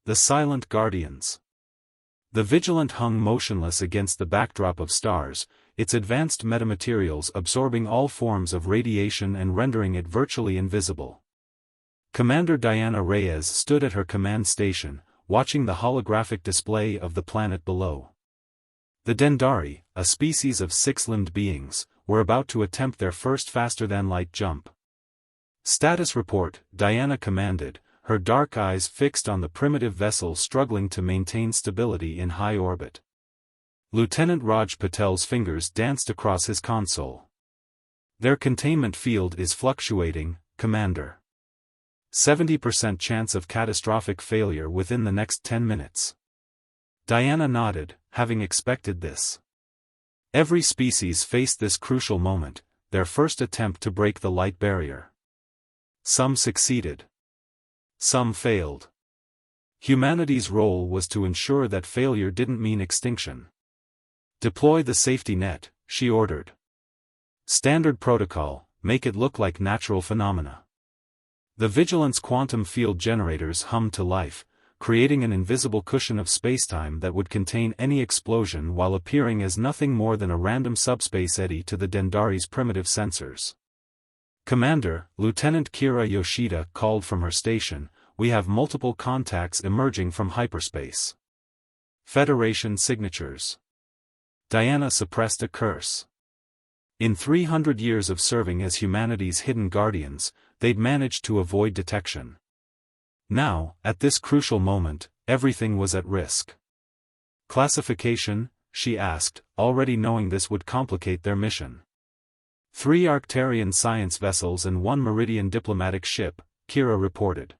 The silent guardians. The Vigilant hung motionless against the backdrop of stars, its advanced metamaterials absorbing all forms of radiation and rendering it virtually invisible. Commander Diana Reyes stood at her command station, watching the holographic display of the planet below. The Dendari, a species of six-limbed beings, were about to attempt their first faster-than-light jump. "Status report," Diana commanded, her dark eyes fixed on the primitive vessel struggling to maintain stability in high orbit. Lieutenant Raj Patel's fingers danced across his console. "Their containment field is fluctuating, Commander. 70% chance of catastrophic failure within the next 10 minutes. Diana nodded, having expected this. Every species faced this crucial moment, their first attempt to break the light barrier. Some succeeded. Some failed. Humanity's role was to ensure that failure didn't mean extinction. "Deploy the safety net," she ordered. "Standard protocol, make it look like natural phenomena." The Vigilance quantum field generators hummed to life, creating an invisible cushion of spacetime that would contain any explosion while appearing as nothing more than a random subspace eddy to the Dendari's primitive sensors. "Commander," Lieutenant Kira Yoshida called from her station, "we have multiple contacts emerging from hyperspace. Federation signatures." Diana suppressed a curse. In 300 years of serving as humanity's hidden guardians, they'd managed to avoid detection. Now, at this crucial moment, everything was at risk. "Classification?" she asked, already knowing this would complicate their mission. 3 Arcturian science vessels and 1 Meridian diplomatic ship, Kira reported.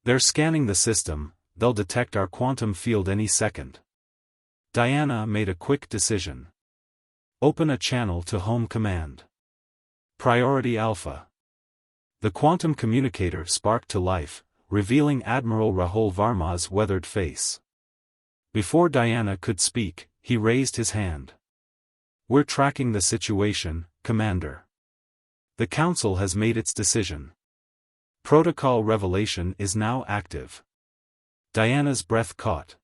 "They're scanning the system, they'll detect our quantum field any second." Diana made a quick decision. "Open a channel to Home Command. Priority Alpha." The quantum communicator sparked to life, revealing Admiral Rahul Varma's weathered face. Before Diana could speak, he raised his hand. "We're tracking the situation, Commander. The Council has made its decision. Protocol Revelation is now active." Diana's breath caught.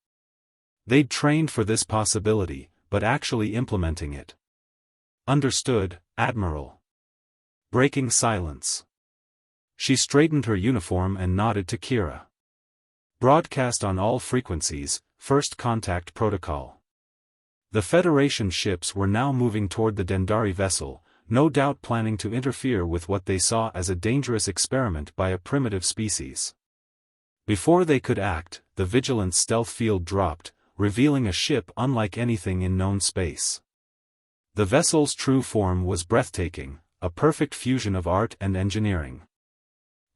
They'd trained for this possibility, but actually implementing it. "Understood, Admiral." Breaking silence. She straightened her uniform and nodded to Kira. "Broadcast on all frequencies, first contact protocol." The Federation ships were now moving toward the Dendari vessel, no doubt planning to interfere with what they saw as a dangerous experiment by a primitive species. Before they could act, the Vigilance stealth field dropped, revealing a ship unlike anything in known space. The vessel's true form was breathtaking, a perfect fusion of art and engineering.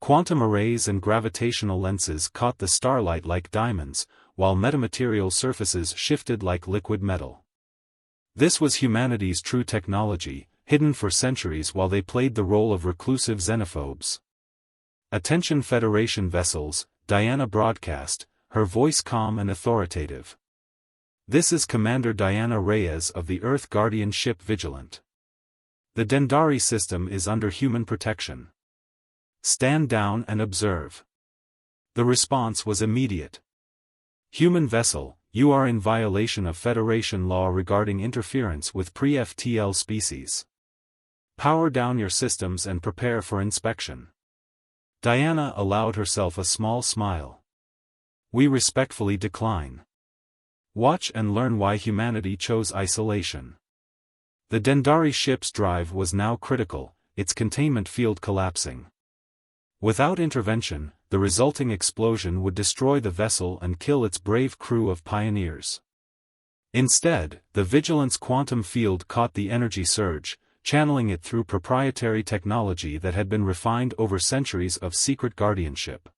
Quantum arrays and gravitational lenses caught the starlight like diamonds, while metamaterial surfaces shifted like liquid metal. This was humanity's true technology, hidden for centuries while they played the role of reclusive xenophobes. "Attention Federation vessels," Diana broadcast, her voice calm and authoritative. "This is Commander Diana Reyes of the Earth Guardian ship Vigilant. The Dendari system is under human protection. Stand down and observe." The response was immediate. "Human vessel, you are in violation of Federation law regarding interference with pre-FTL species. Power down your systems and prepare for inspection." Diana allowed herself a small smile. "We respectfully decline. Watch and learn why humanity chose isolation." The Dendari ship's drive was now critical, its containment field collapsing. Without intervention, the resulting explosion would destroy the vessel and kill its brave crew of pioneers. Instead, the Vigilance quantum field caught the energy surge, channeling it through proprietary technology that had been refined over centuries of secret guardianship.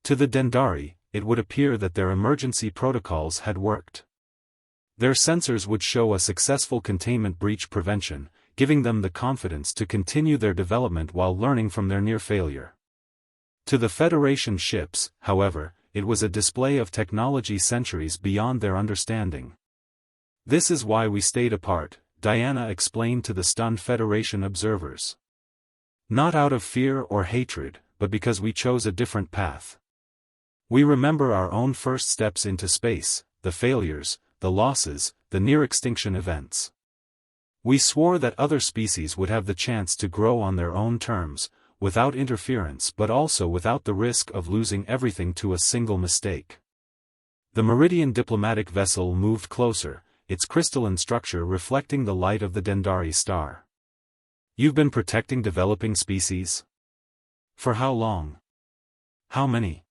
To the Dendari, it would appear that their emergency protocols had worked. Their sensors would show a successful containment breach prevention, giving them the confidence to continue their development while learning from their near failure. To the Federation ships, however, it was a display of technology centuries beyond their understanding. "This is why we stayed apart," Diana explained to the stunned Federation observers. "Not out of fear or hatred, but because we chose a different path. We remember our own first steps into space, the failures, the losses, the near-extinction events. We swore that other species would have the chance to grow on their own terms, without interference but also without the risk of losing everything to a single mistake. The Meridian diplomatic vessel moved closer, its crystalline structure reflecting the light of the Dendari star. You've been protecting developing species? For how long? How many?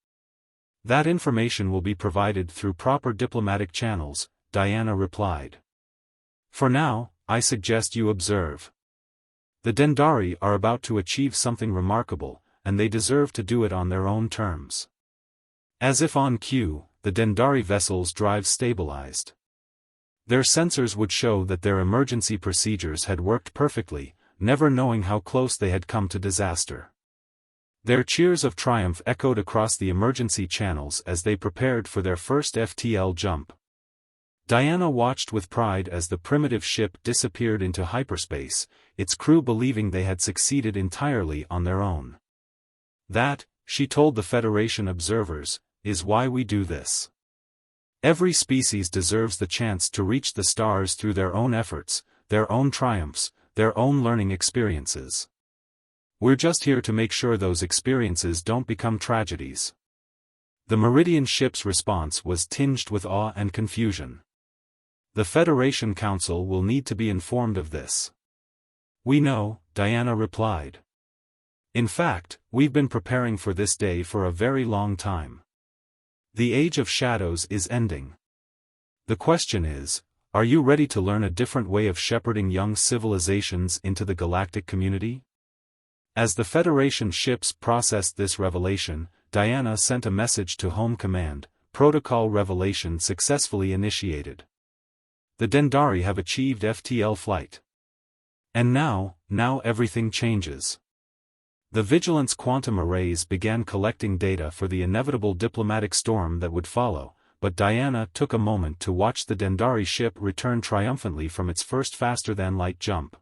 That information will be provided through proper diplomatic channels, Diana replied. For now, I suggest you observe. The Dendari are about to achieve something remarkable, and they deserve to do it on their own terms. As if on cue, the Dendari vessel's drive stabilized. Their sensors would show that their emergency procedures had worked perfectly, never knowing how close they had come to disaster. Their cheers of triumph echoed across the emergency channels as they prepared for their first FTL jump. Diana watched with pride as the primitive ship disappeared into hyperspace, its crew believing they had succeeded entirely on their own. That, she told the Federation observers, is why we do this. Every species deserves the chance to reach the stars through their own efforts, their own triumphs, their own learning experiences. We're just here to make sure those experiences don't become tragedies. The Meridian ship's response was tinged with awe and confusion. The Federation Council will need to be informed of this. We know, Diana replied. In fact, we've been preparing for this day for a very long time. The Age of Shadows is ending. The question is, are you ready to learn a different way of shepherding young civilizations into the galactic community? As the Federation ships processed this revelation, Diana sent a message to Home Command, Protocol Revelation successfully initiated. The Dendari have achieved FTL flight. And now everything changes. The Vigilance quantum arrays began collecting data for the inevitable diplomatic storm that would follow, but Diana took a moment to watch the Dendari ship return triumphantly from its first faster-than-light jump.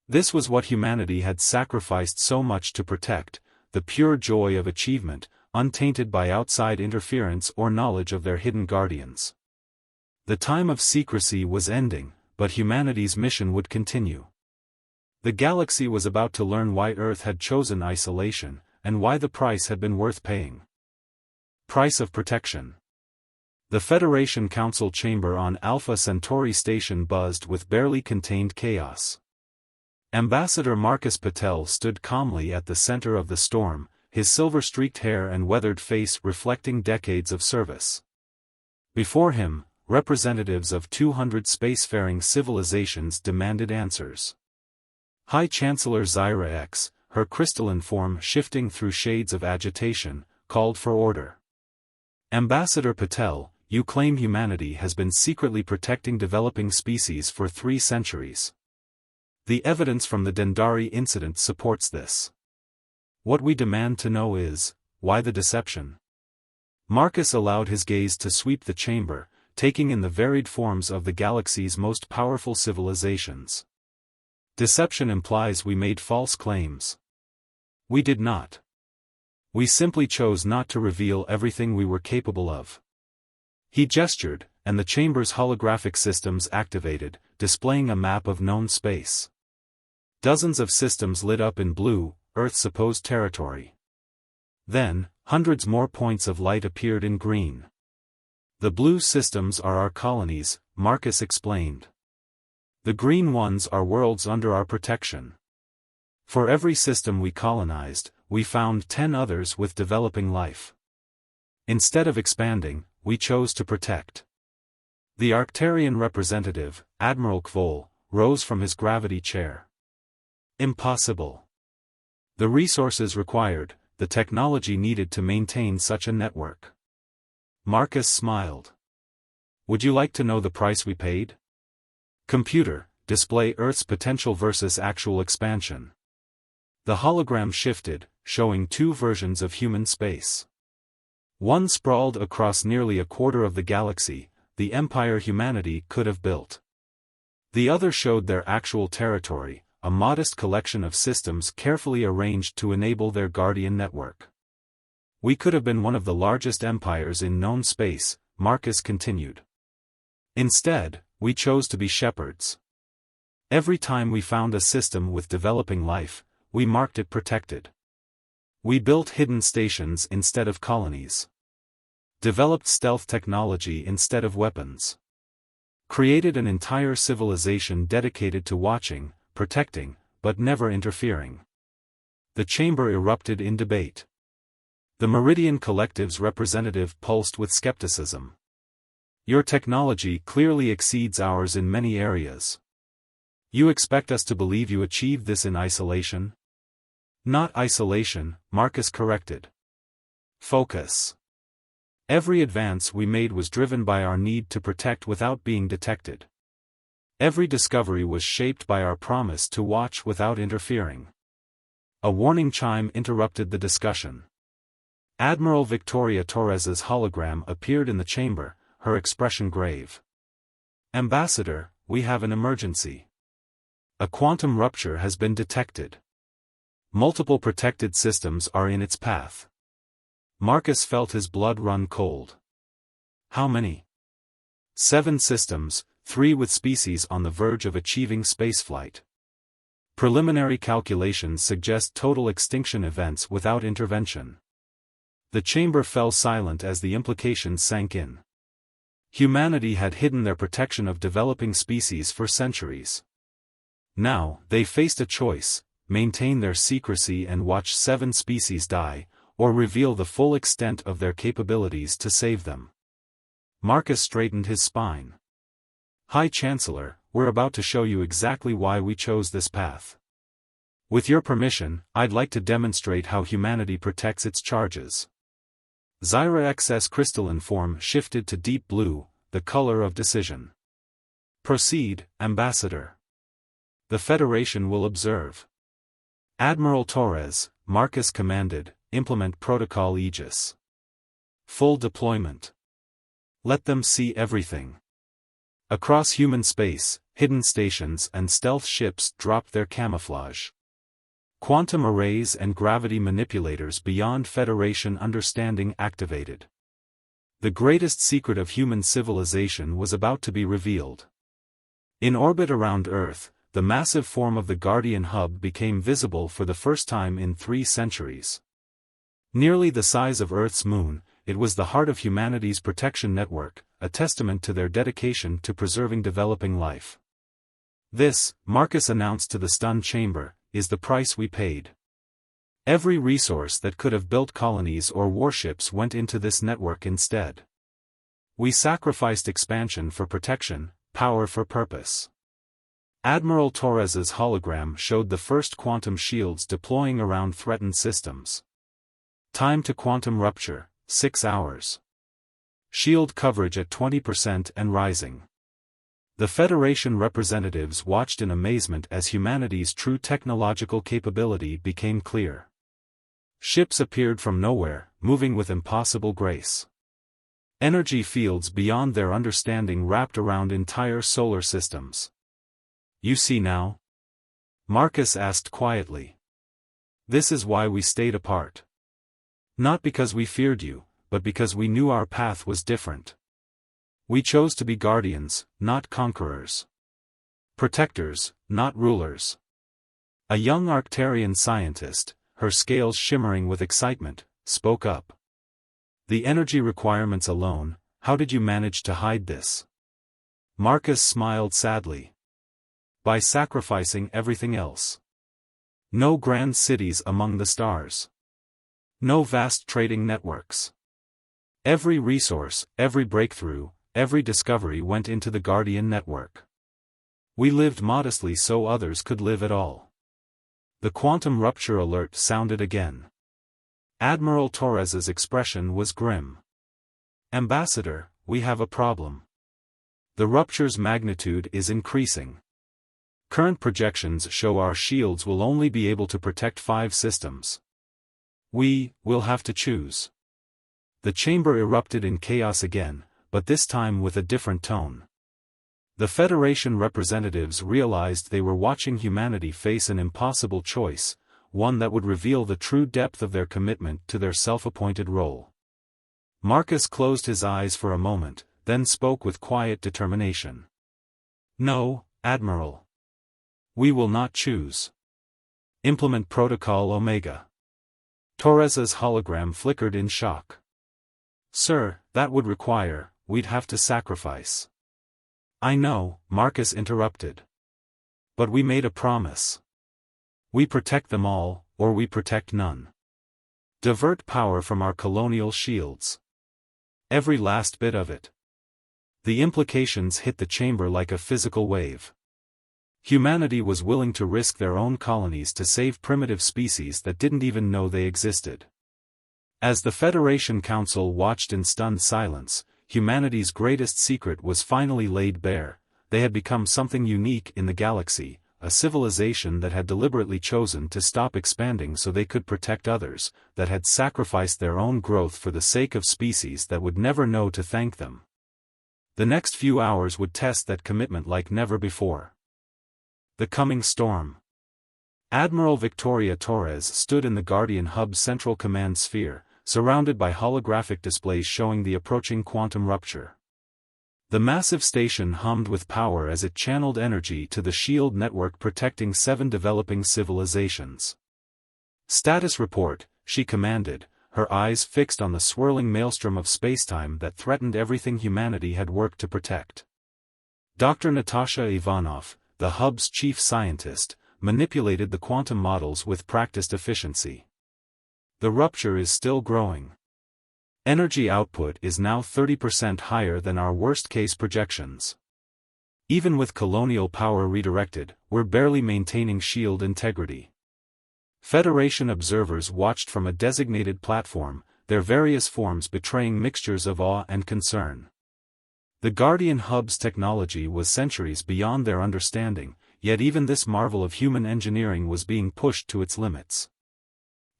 This was what humanity had sacrificed so much to protect, the pure joy of achievement, untainted by outside interference or knowledge of their hidden guardians. The time of secrecy was ending, but humanity's mission would continue. The galaxy was about to learn why Earth had chosen isolation, and why the price had been worth paying. Price of protection. The Federation Council chamber on Alpha Centauri station buzzed with barely contained chaos. Ambassador Marcus Patel stood calmly at the center of the storm, his silver-streaked hair and weathered face reflecting decades of service. Before him, representatives of 200 spacefaring civilizations demanded answers. High Chancellor Zyra X, her crystalline form shifting through shades of agitation, called for order. Ambassador Patel, you claim humanity has been secretly protecting developing species for 3 centuries. The evidence from the Dendari incident supports this. What we demand to know is, why the deception? Marcus allowed his gaze to sweep the chamber, taking in the varied forms of the galaxy's most powerful civilizations. Deception implies we made false claims. We did not. We simply chose not to reveal everything we were capable of. He gestured, and the chamber's holographic systems activated, displaying a map of known space. Dozens of systems lit up in blue, Earth's supposed territory. Then, hundreds more points of light appeared in green. The blue systems are our colonies, Marcus explained. The green ones are worlds under our protection. For every system we colonized, we found 10 others with developing life. Instead of expanding, we chose to protect. The Arcturian representative, Admiral Kvol, rose from his gravity chair. Impossible. The resources required, the technology needed to maintain such a network. Marcus smiled. Would you like to know the price we paid? Computer, display Earth's potential versus actual expansion. The hologram shifted, showing 2 versions of human space. One sprawled across nearly a quarter of the galaxy, the empire humanity could have built. The other showed their actual territory, a modest collection of systems carefully arranged to enable their guardian network. We could have been one of the largest empires in known space, Marcus continued. Instead, we chose to be shepherds. Every time we found a system with developing life, we marked it protected. We built hidden stations instead of colonies. Developed stealth technology instead of weapons. Created an entire civilization dedicated to watching, protecting, but never interfering. The chamber erupted in debate. The Meridian Collective's representative pulsed with skepticism. Your technology clearly exceeds ours in many areas. You expect us to believe you achieved this in isolation? Not isolation, Marcus corrected. Focus. Every advance we made was driven by our need to protect without being detected. Every discovery was shaped by our promise to watch without interfering. A warning chime interrupted the discussion. Admiral Victoria Torres's hologram appeared in the chamber, her expression grave. Ambassador, we have an emergency. A quantum rupture has been detected. Multiple protected systems are in its path. Marcus felt his blood run cold. How many? 7 systems, 3 with species on the verge of achieving spaceflight. Preliminary calculations suggest total extinction events without intervention. The chamber fell silent as the implications sank in. Humanity had hidden their protection of developing species for centuries. Now, they faced a choice: maintain their secrecy and watch 7 species die, or reveal the full extent of their capabilities to save them. Marcus straightened his spine. High Chancellor, we're about to show you exactly why we chose this path. With your permission, I'd like to demonstrate how humanity protects its charges. Zyra XS crystalline form shifted to deep blue, the color of decision. Proceed, Ambassador. The Federation will observe. Admiral Torres, Marcus commanded, implement Protocol Aegis. Full deployment. Let them see everything. Across human space, hidden stations and stealth ships dropped their camouflage. Quantum arrays and gravity manipulators beyond Federation understanding activated. The greatest secret of human civilization was about to be revealed. In orbit around Earth, the massive form of the Guardian Hub became visible for the first time in 3 centuries. Nearly the size of Earth's moon, it was the heart of humanity's protection network, a testament to their dedication to preserving developing life. This, Marcus announced to the stunned chamber, is the price we paid. Every resource that could have built colonies or warships went into this network instead. We sacrificed expansion for protection, power for purpose. Admiral Torres's hologram showed the first quantum shields deploying around threatened systems. Time to quantum rupture, 6 hours. Shield coverage at 20% and rising. The Federation representatives watched in amazement as humanity's true technological capability became clear. Ships appeared from nowhere, moving with impossible grace. Energy fields beyond their understanding wrapped around entire solar systems. You see now? Marcus asked quietly. This is why we stayed apart. Not because we feared you, but because we knew our path was different. We chose to be guardians, not conquerors. Protectors, not rulers. A young Arcturian scientist, her scales shimmering with excitement, spoke up. The energy requirements alone, how did you manage to hide this? Marcus smiled sadly. By sacrificing everything else. No grand cities among the stars. No vast trading networks. Every resource, every breakthrough, every discovery went into the Guardian network. We lived modestly so others could live at all. The quantum rupture alert sounded again. Admiral Torres's expression was grim. Ambassador, we have a problem. The rupture's magnitude is increasing. Current projections show our shields will only be able to protect 5 systems. We will have to choose. The chamber erupted in chaos again, but this time with a different tone. The Federation representatives realized they were watching humanity face an impossible choice: one that would reveal the true depth of their commitment to their self-appointed role. Marcus closed his eyes for a moment, then spoke with quiet determination. "No, Admiral. We will not choose. Implement Protocol Omega." Torres's hologram flickered in shock. "Sir, that would require, we'd have to sacrifice." "I know," Marcus interrupted. "But we made a promise. We protect them all, or we protect none. Divert power from our colonial shields. Every last bit of it." The implications hit the chamber like a physical wave. Humanity was willing to risk their own colonies to save primitive species that didn't even know they existed. As the Federation Council watched in stunned silence, humanity's greatest secret was finally laid bare. They had become something unique in the galaxy, a civilization that had deliberately chosen to stop expanding so they could protect others, that had sacrificed their own growth for the sake of species that would never know to thank them. The next few hours would test that commitment like never before. The coming storm. Admiral Victoria Torres stood in the Guardian Hub's central command sphere, surrounded by holographic displays showing the approaching quantum rupture. The massive station hummed with power as it channeled energy to the shield network protecting 7 developing civilizations. "Status report," she commanded, her eyes fixed on the swirling maelstrom of spacetime that threatened everything humanity had worked to protect. Dr. Natasha Ivanov, the hub's chief scientist, manipulated the quantum models with practiced efficiency. "The rupture is still growing. Energy output is now 30% higher than our worst-case projections. Even with colonial power redirected, we're barely maintaining shield integrity." Federation observers watched from a designated platform, their various forms betraying mixtures of awe and concern. The Guardian Hub's technology was centuries beyond their understanding, yet even this marvel of human engineering was being pushed to its limits.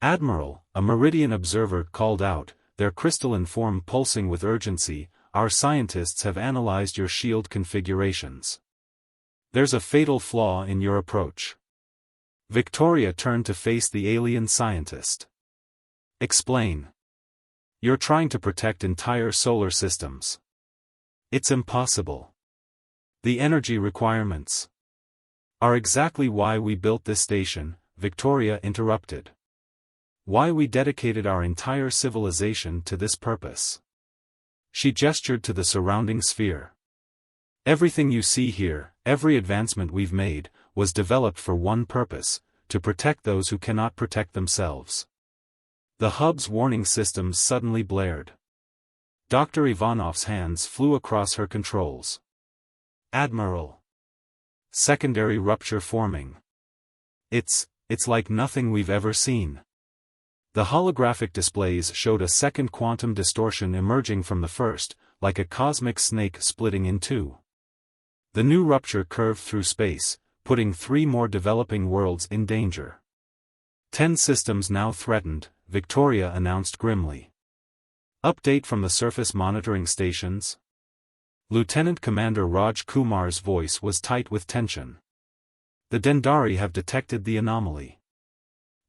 "Admiral," a Meridian observer called out, their crystalline form pulsing with urgency, "our scientists have analyzed your shield configurations. There's a fatal flaw in your approach." Victoria turned to face the alien scientist. "Explain." "You're trying to protect entire solar systems. It's impossible. The energy requirements are exactly why we built this station," Victoria interrupted. "Why we dedicated our entire civilization to this purpose." She gestured to the surrounding sphere. "Everything you see here, every advancement we've made, was developed for one purpose, to protect those who cannot protect themselves." The hub's warning systems suddenly blared. Dr. Ivanov's hands flew across her controls. "Admiral. Secondary rupture forming. It's like nothing we've ever seen." The holographic displays showed a second quantum distortion emerging from the first, like a cosmic snake splitting in two. The new rupture curved through space, putting 3 more developing worlds in danger. 10 systems now threatened, Victoria announced grimly. "Update from the surface monitoring stations?" Lieutenant Commander Raj Kumar's voice was tight with tension. "The Dendari have detected the anomaly.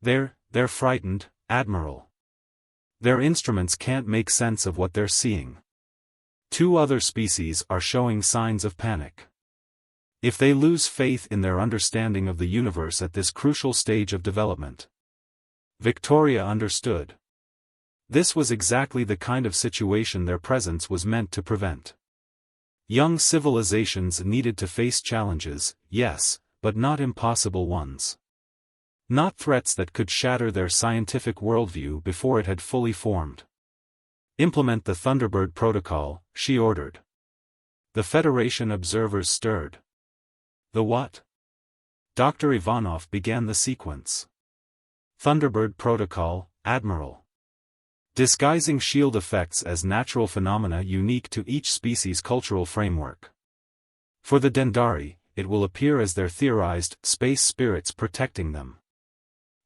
They're frightened, Admiral. Their instruments can't make sense of what they're seeing. 2 other species are showing signs of panic. If they lose faith in their understanding of the universe at this crucial stage of development." Victoria understood. This was exactly the kind of situation their presence was meant to prevent. Young civilizations needed to face challenges, yes, but not impossible ones. Not threats that could shatter their scientific worldview before it had fully formed. "Implement the Thunderbird Protocol," she ordered. The Federation observers stirred. "The what?" Dr. Ivanov began the sequence. "Thunderbird Protocol, Admiral. Disguising shield effects as natural phenomena unique to each species' cultural framework. For the Dendari, it will appear as their theorized space spirits protecting them.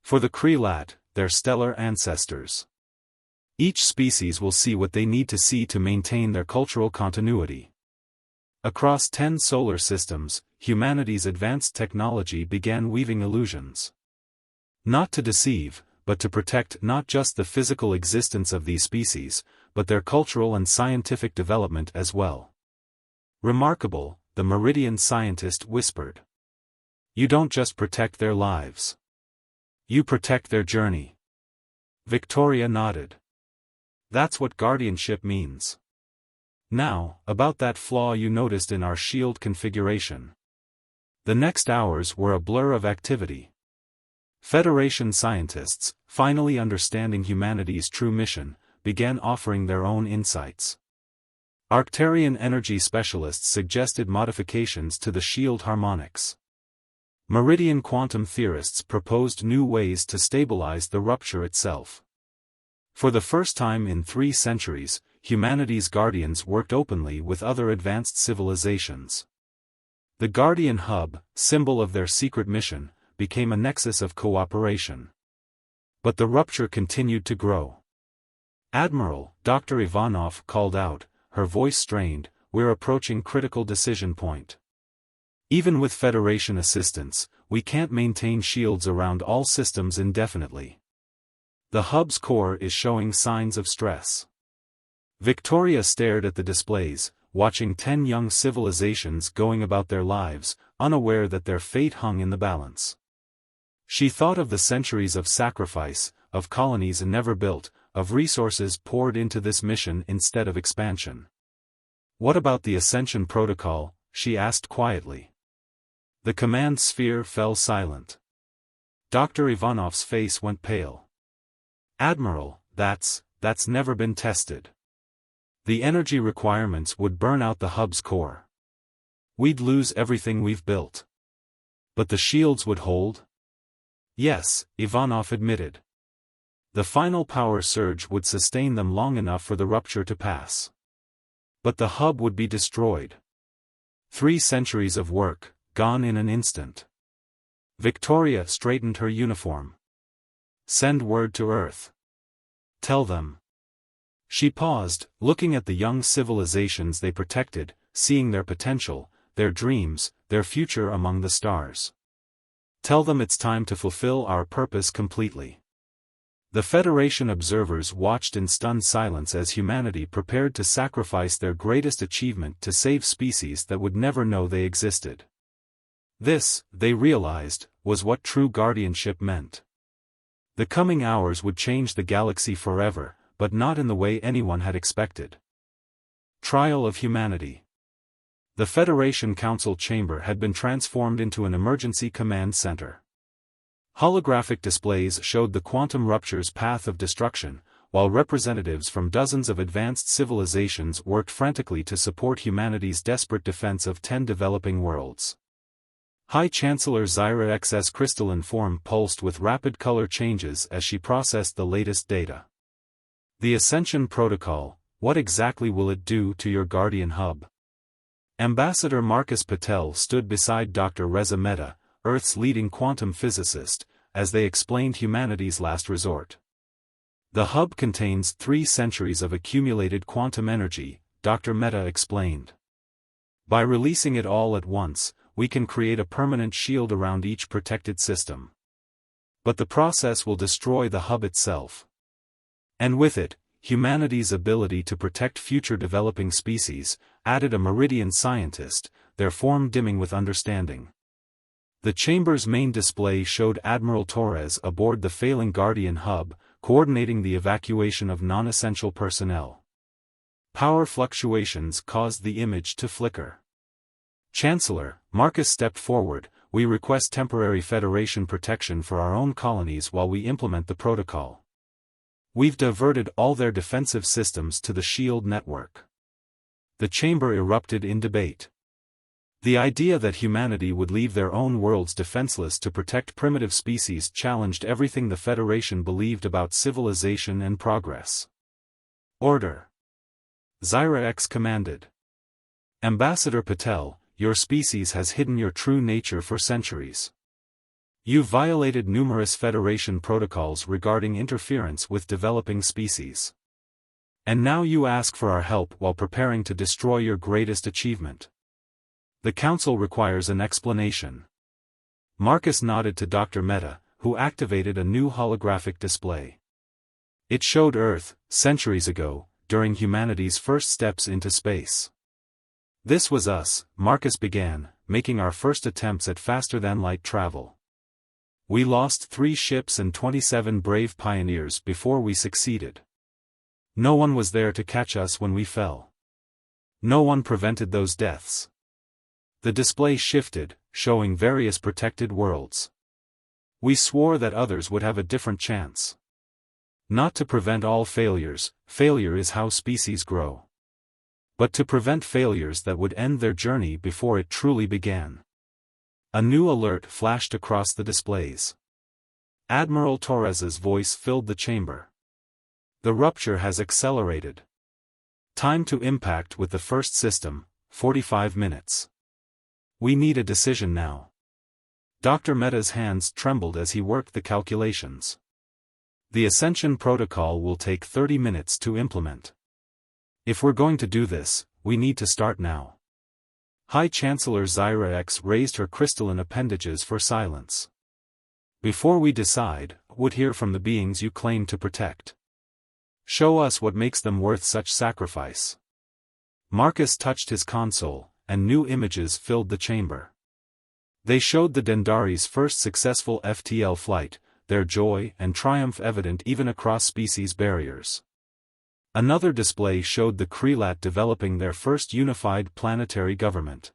For the Krelat, their stellar ancestors. Each species will see what they need to see to maintain their cultural continuity." Across 10 solar systems, humanity's advanced technology began weaving illusions. Not to deceive, but to protect not just the physical existence of these species, but their cultural and scientific development as well. Remarkable, the Meridian scientist whispered. You don't just protect their lives. You protect their journey. Victoria nodded. That's what guardianship means. Now, about that flaw you noticed in our shield configuration. The next hours were a blur of activity. Federation scientists, finally understanding humanity's true mission, began offering their own insights. Arcturian energy specialists suggested modifications to the shield harmonics. Meridian quantum theorists proposed new ways to stabilize the rupture itself. For the first time in 3 centuries, humanity's guardians worked openly with other advanced civilizations. The Guardian Hub, symbol of their secret mission, became a nexus of cooperation. But the rupture continued to grow. Admiral, Dr. Ivanov called out, her voice strained, we're approaching critical decision point. Even with Federation assistance, we can't maintain shields around all systems indefinitely. The hub's core is showing signs of stress. Victoria stared at the displays, watching 10 young civilizations going about their lives, unaware that their fate hung in the balance. She thought of the centuries of sacrifice, of colonies never built, of resources poured into this mission instead of expansion. What about the Ascension Protocol? She asked quietly. The command sphere fell silent. Dr. Ivanov's face went pale. Admiral, that's never been tested. The energy requirements would burn out the hub's core. We'd lose everything we've built. But the shields would hold? Yes, Ivanov admitted. The final power surge would sustain them long enough for the rupture to pass. But the hub would be destroyed. 3 centuries of work, gone in an instant. Victoria straightened her uniform. Send word to Earth. Tell them. She paused, looking at the young civilizations they protected, seeing their potential, their dreams, their future among the stars. Tell them it's time to fulfill our purpose completely. The Federation observers watched in stunned silence as humanity prepared to sacrifice their greatest achievement to save species that would never know they existed. This, they realized, was what true guardianship meant. The coming hours would change the galaxy forever, but not in the way anyone had expected. Trial of humanity. The Federation Council chamber had been transformed into an emergency command center. Holographic displays showed the quantum rupture's path of destruction, while representatives from dozens of advanced civilizations worked frantically to support humanity's desperate defense of 10 developing worlds. High Chancellor Zyra X's crystalline form pulsed with rapid color changes as she processed the latest data. The Ascension Protocol, what exactly will it do to your Guardian Hub? Ambassador Marcus Patel stood beside Dr. Reza Mehta, Earth's leading quantum physicist, as they explained humanity's last resort. The hub contains 3 centuries of accumulated quantum energy, Dr. Mehta explained. By releasing it all at once, we can create a permanent shield around each protected system. But the process will destroy the hub itself. And with it, humanity's ability to protect future developing species, added a Meridian scientist, their form dimming with understanding. The chamber's main display showed Admiral Torres aboard the failing Guardian Hub, coordinating the evacuation of non-essential personnel. Power fluctuations caused the image to flicker. Chancellor, Marcus stepped forward, we request temporary Federation protection for our own colonies while we implement the protocol. We've diverted all their defensive systems to the SHIELD network. The chamber erupted in debate. The idea that humanity would leave their own worlds defenseless to protect primitive species challenged everything the Federation believed about civilization and progress. Order. Zyra X commanded. Ambassador Patel, your species has hidden your true nature for centuries. You've violated numerous Federation protocols regarding interference with developing species. And now you ask for our help while preparing to destroy your greatest achievement. The Council requires an explanation. Marcus nodded to Dr. Mehta, who activated a new holographic display. It showed Earth, centuries ago, during humanity's first steps into space. "This was us," Marcus began, making our first attempts at faster-than-light travel. "We lost 3 ships and 27 brave pioneers before we succeeded. No one was there to catch us when we fell. No one prevented those deaths." The display shifted, showing various protected worlds. "We swore that others would have a different chance. Not to prevent all failures, failure is how species grow. But to prevent failures that would end their journey before it truly began." A new alert flashed across the displays. Admiral Torres's voice filled the chamber. "The rupture has accelerated. Time to impact with the first system, 45 minutes. We need a decision now." Dr. Mehta's hands trembled as he worked the calculations. "The Ascension Protocol will take 30 minutes to implement. If we're going to do this, we need to start now." High Chancellor Zyra X raised her crystalline appendages for silence. "Before we decide, would hear from the beings you claim to protect. Show us what makes them worth such sacrifice." Marcus touched his console, and new images filled the chamber. They showed the Dendari's first successful FTL flight, their joy and triumph evident even across species barriers. Another display showed the Krelat developing their first unified planetary government.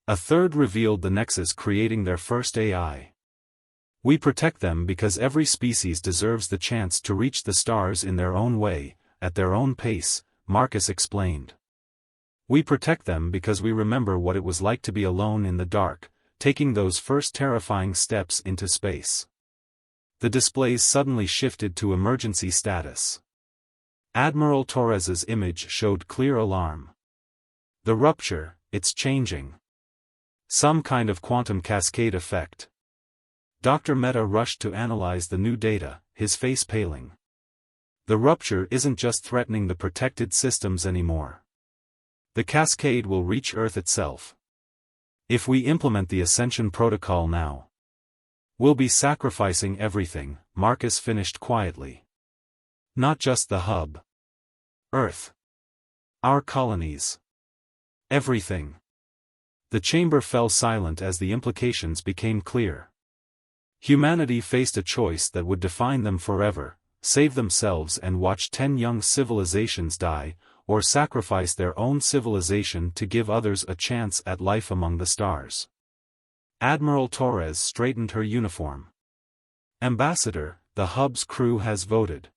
A third revealed the Nexus creating their first AI. "We protect them because every species deserves the chance to reach the stars in their own way, at their own pace," Marcus explained. "We protect them because we remember what it was like to be alone in the dark, taking those first terrifying steps into space." The displays suddenly shifted to emergency status. Admiral Torres's image showed clear alarm. "The rupture, it's changing. Some kind of quantum cascade effect." Dr. Mehta rushed to analyze the new data, his face paling. "The rupture isn't just threatening the protected systems anymore. The cascade will reach Earth itself. If we implement the Ascension Protocol now, we'll be sacrificing everything," Marcus finished quietly. "Not just the hub. Earth. Our colonies. Everything." The chamber fell silent as the implications became clear. Humanity faced a choice that would define them forever: save themselves and watch 10 young civilizations die, or sacrifice their own civilization to give others a chance at life among the stars. Admiral Torres straightened her uniform. "Ambassador, the hub's crew has voted.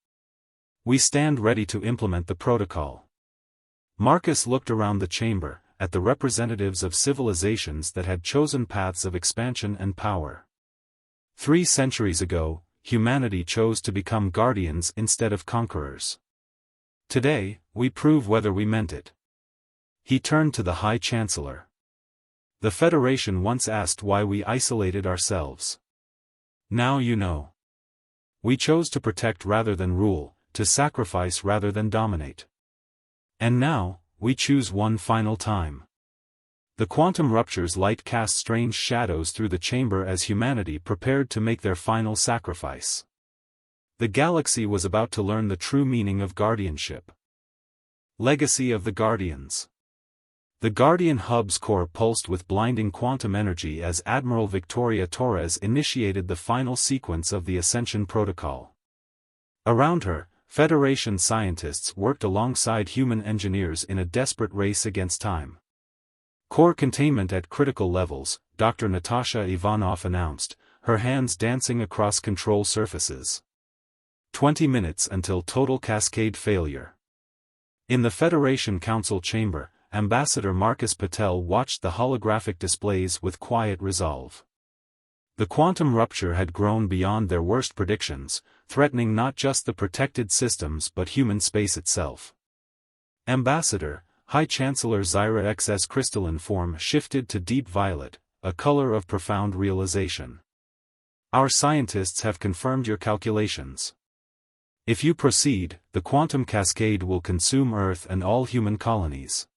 We stand ready to implement the protocol." Marcus looked around the chamber, at the representatives of civilizations that had chosen paths of expansion and power. 3 centuries ago, humanity chose to become guardians instead of conquerors. Today, we prove whether we meant it. He turned to the High Chancellor. "The Federation once asked why we isolated ourselves. Now you know. We chose to protect rather than rule, to sacrifice rather than dominate. And now, we choose one final time." The quantum rupture's light cast strange shadows through the chamber as humanity prepared to make their final sacrifice. The galaxy was about to learn the true meaning of guardianship. Legacy of the Guardians. The Guardian Hub's core pulsed with blinding quantum energy as Admiral Victoria Torres initiated the final sequence of the Ascension Protocol. Around her, Federation scientists worked alongside human engineers in a desperate race against time. "Core containment at critical levels," Dr. Natasha Ivanov announced, her hands dancing across control surfaces. 20 minutes until total cascade failure. In the Federation Council chamber, Ambassador Marcus Patel watched the holographic displays with quiet resolve. The quantum rupture had grown beyond their worst predictions, threatening not just the protected systems but human space itself. "Ambassador," High Chancellor Zyra X's crystalline form shifted to deep violet, a color of profound realization. "Our scientists have confirmed your calculations. If you proceed, the quantum cascade will consume Earth and all human colonies.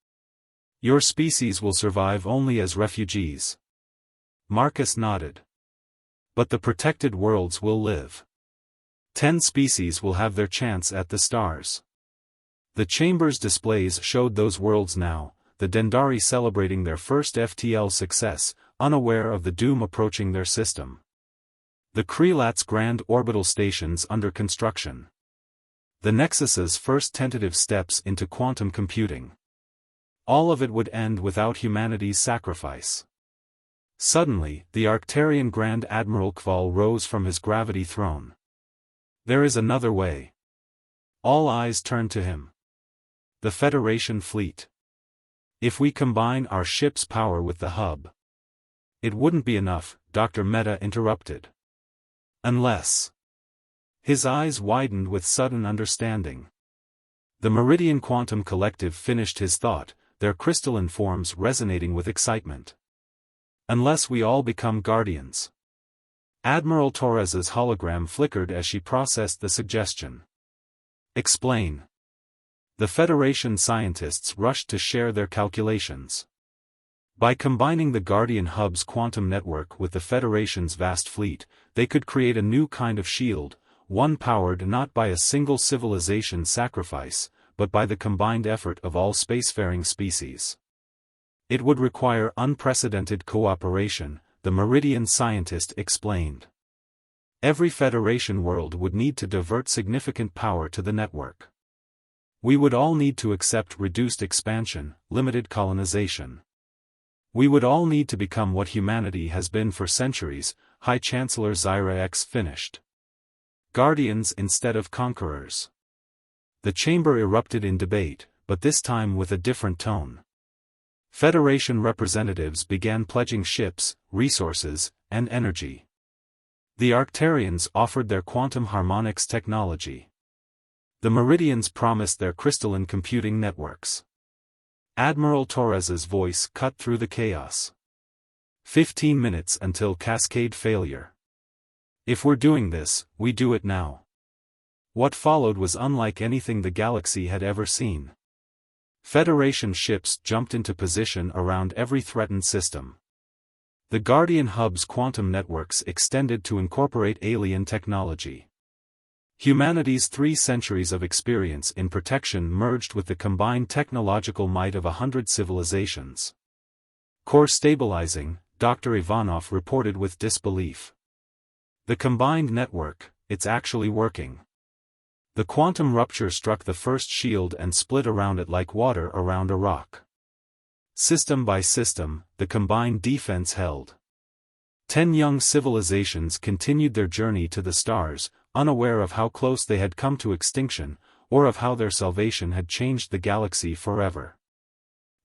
Your species will survive only as refugees." Marcus nodded. But the protected worlds will live. 10 species will have their chance at the stars. The chamber's displays showed those worlds now, the Dendari celebrating their first FTL success, unaware of the doom approaching their system. The Krelat's grand orbital stations under construction. The Nexus's first tentative steps into quantum computing. All of it would end without humanity's sacrifice. Suddenly, the Arcturian Grand Admiral Kval rose from his gravity throne. There is another way. All eyes turned to him. The Federation fleet. If we combine our ship's power with the hub. It wouldn't be enough, Dr. Mehta interrupted. Unless. His eyes widened with sudden understanding. The Meridian Quantum Collective finished his thought, their crystalline forms resonating with excitement. Unless we all become guardians. Admiral Torres's hologram flickered as she processed the suggestion. Explain. The Federation scientists rushed to share their calculations. By combining the Guardian Hub's quantum network with the Federation's vast fleet, they could create a new kind of shield, one powered not by a single civilization sacrifice, but by the combined effort of all spacefaring species. It would require unprecedented cooperation, the Meridian scientist explained. Every Federation world would need to divert significant power to the network. We would all need to accept reduced expansion, limited colonization. We would all need to become what humanity has been for centuries, High Chancellor Zyra X finished. Guardians instead of conquerors. The chamber erupted in debate, but this time with a different tone. Federation representatives began pledging ships, resources, and energy. The Arcturians offered their quantum harmonics technology. The Meridians promised their crystalline computing networks. Admiral Torres's voice cut through the chaos. 15 minutes until cascade failure. If we're doing this, we do it now. What followed was unlike anything the galaxy had ever seen. Federation ships jumped into position around every threatened system. The Guardian Hub's quantum networks extended to incorporate alien technology. Humanity's 3 centuries of experience in protection merged with the combined technological might of 100 civilizations. Core stabilizing, Dr. Ivanov reported with disbelief. The combined network, it's actually working. The quantum rupture struck the first shield and split around it like water around a rock. System by system, the combined defense held. 10 young civilizations continued their journey to the stars, unaware of how close they had come to extinction, or of how their salvation had changed the galaxy forever.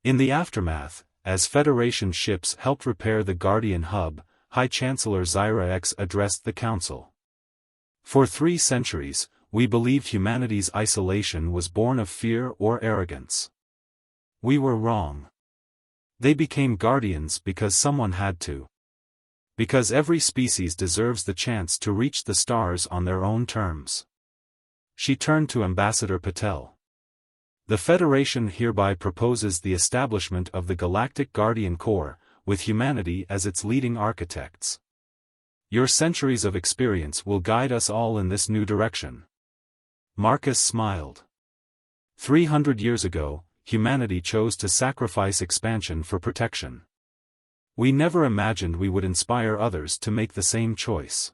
In the aftermath, as Federation ships helped repair the Guardian Hub, High Chancellor Zyra X addressed the Council. For 3 centuries, we believed humanity's isolation was born of fear or arrogance. We were wrong. They became guardians because someone had to. Because every species deserves the chance to reach the stars on their own terms. She turned to Ambassador Patel. The Federation hereby proposes the establishment of the Galactic Guardian Corps, with humanity as its leading architects. Your centuries of experience will guide us all in this new direction. Marcus smiled. 300 years ago, humanity chose to sacrifice expansion for protection. We never imagined we would inspire others to make the same choice.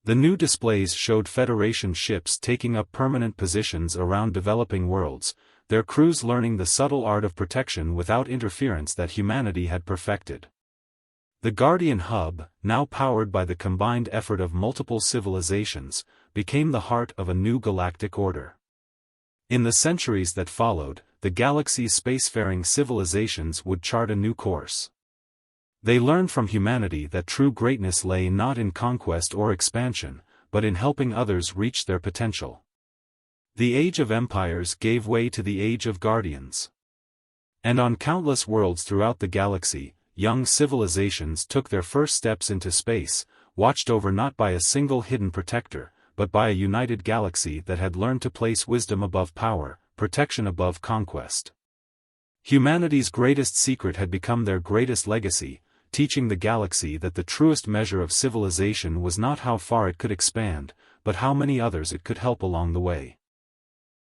The new displays showed Federation ships taking up permanent positions around developing worlds, their crews learning the subtle art of protection without interference that humanity had perfected. The Guardian Hub, now powered by the combined effort of multiple civilizations, became the heart of a new galactic order. In the centuries that followed, the galaxy's spacefaring civilizations would chart a new course. They learned from humanity that true greatness lay not in conquest or expansion, but in helping others reach their potential. The Age of Empires gave way to the Age of Guardians. And on countless worlds throughout the galaxy, young civilizations took their first steps into space, watched over not by a single hidden protector, but by a united galaxy that had learned to place wisdom above power, protection above conquest. Humanity's greatest secret had become their greatest legacy, teaching the galaxy that the truest measure of civilization was not how far it could expand, but how many others it could help along the way.